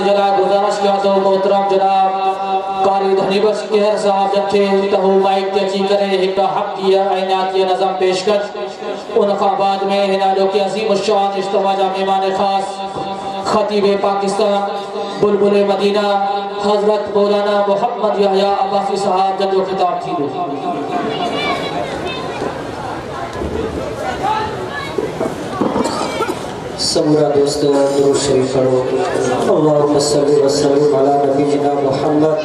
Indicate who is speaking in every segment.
Speaker 1: जनाब गुजारिश किया तो मोहतरम जनाब कारी धनी बख्श कहर साहब जथे तहु माइक तची करे एक हक दिया आइनात ये नज़म पेश कर उन बाद में हिनालो के अजीम शान इज्तिमा जा मेहमान खास खतीब पाकिस्तान बुलबुल मदीना हजरत मौलाना मोहम्मद यहया अब्बासी साहब जदो खिताब थी
Speaker 2: सबूरा दोस्तों दुरूद शरीफ पढ़ो अल्लाहुम्मा सल्लि व सल्लिम अला नबीना मुहम्मद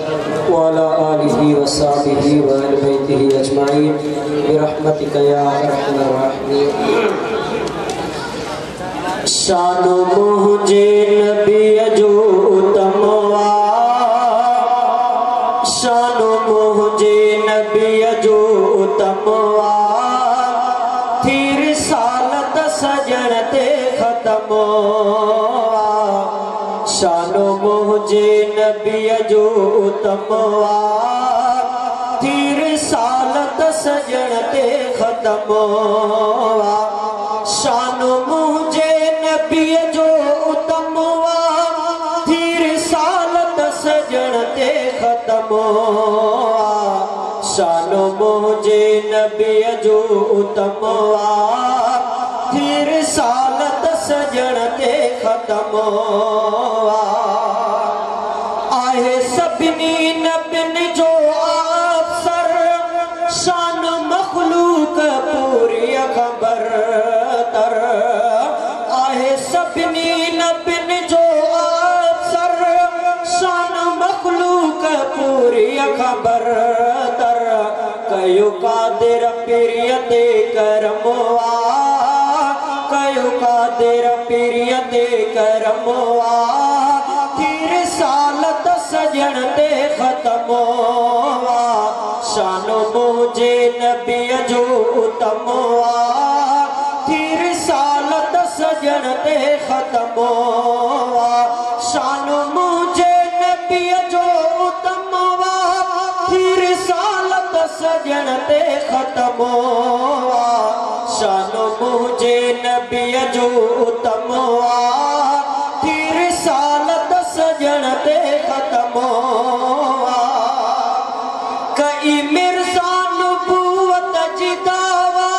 Speaker 2: व अला आलिहि व सहबिहि व अहले बैतिहि अजमाइन बिरहमतिका या अरहमर राहिमीन। शान मुझे नबी जो तमवा शान मुझे नबी जो तमवा फिर सालत सजन ते खत्म शानो मुझे नबी जो तमवा फिर सालत सजन ते खत्म शानो मुझे नबी जो तमवा फिर सालत सजन ते खत्म शानो मुझे नबी जो तमवा फिर सालत सजन ते खत्म आहे सभिनी नबिन जो अफसर शान मखलूक पूरी खबर तर आहे सभिनी नबिन जो अफसर शान मखलूक पूरी खबर तर कयो कादिर पिरियते करमवा कयो कादिर पिरियते करमवा फिर सालत सजन ते खत्म शानो मुझे नबी जो तमवा फिर सालत सजन ते खत्म शानो मुझे नबी जो तमवा फिर सालत सजन ते खत्म शानो मुझे नबी जो तमवा फिर सालत सजन ते खत्म कई मिर्जा नबूवत जी दावा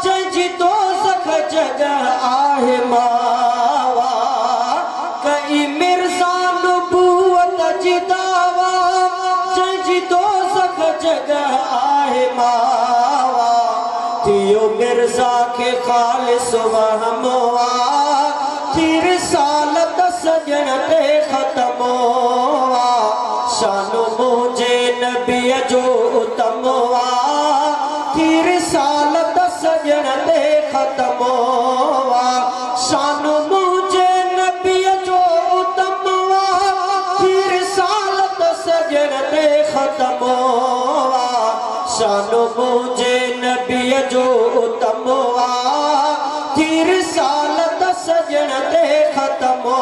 Speaker 2: जंहिंजी दोज़ख जगह आहे मावा कई मिर्जा नबूवत जी दावा जंहिंजी दोज़ख जगह आहे मावा थियो मिर्जा के खालिस वहमवा फिर सालत सजन ते खत्म शानो मुझे नबी जो तमवा फिर सालत सजन ते खत्म शानो मुझे नबी जो तमवा फिर सालत सजन ते खत्म शानो मुझे नबी जो तमवा फिर सालत सजन ते खत्म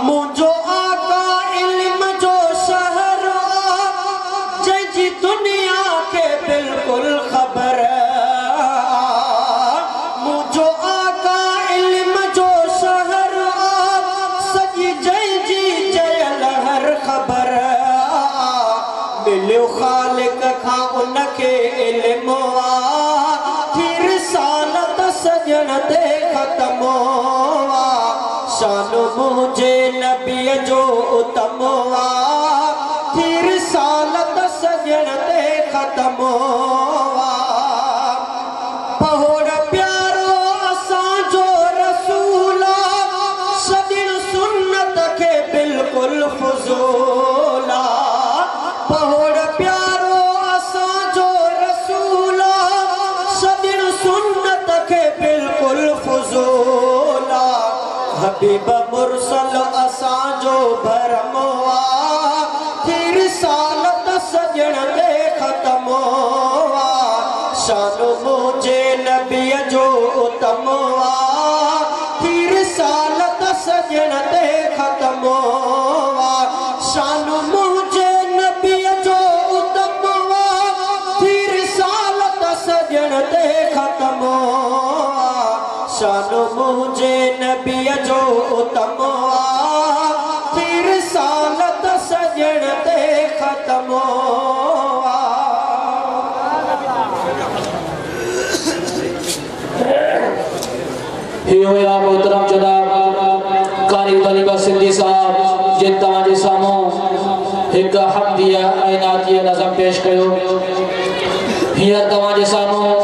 Speaker 2: मुझो आका इल्म जो शहर जंहिंजी दुनिया के बिल्कुल खबर मुझो आका इल्म जो शहर सजी जंहिंजी जयल हर खबर मिलियो खालिक खां उनखे इल्म फिर सालत सजन ते खत्म शानो मुझे नबी जो तमवा फिर सालत सजन ते खत्म पहोड़ प्यारो असांजो रसूला सदिन सुन्नत के बिल्कुल फुजूला पहोड़ प्यारो असांजो रसूला सदिन सुन्नत के बिल्कुल फुजूला हबीब मुरसल असांजो भरमवा फिर सालत सजन ते खत्म शानो मुझे नबी जो तमवा फिर सालत सजन ते खत्म शानो मुझे नबी जो तमवा फिर सालत सजन ते खत्म शानो मुझे नबी जो तमवा तमो
Speaker 1: या मोहतरम जनाब कारी तलीबा सिंधी साहब जिन तव्हांजे साम्हूं हिकु हफ्तिया ऐनातिया नज़म पेश कयो हींअर तव्हांजे साम्हूं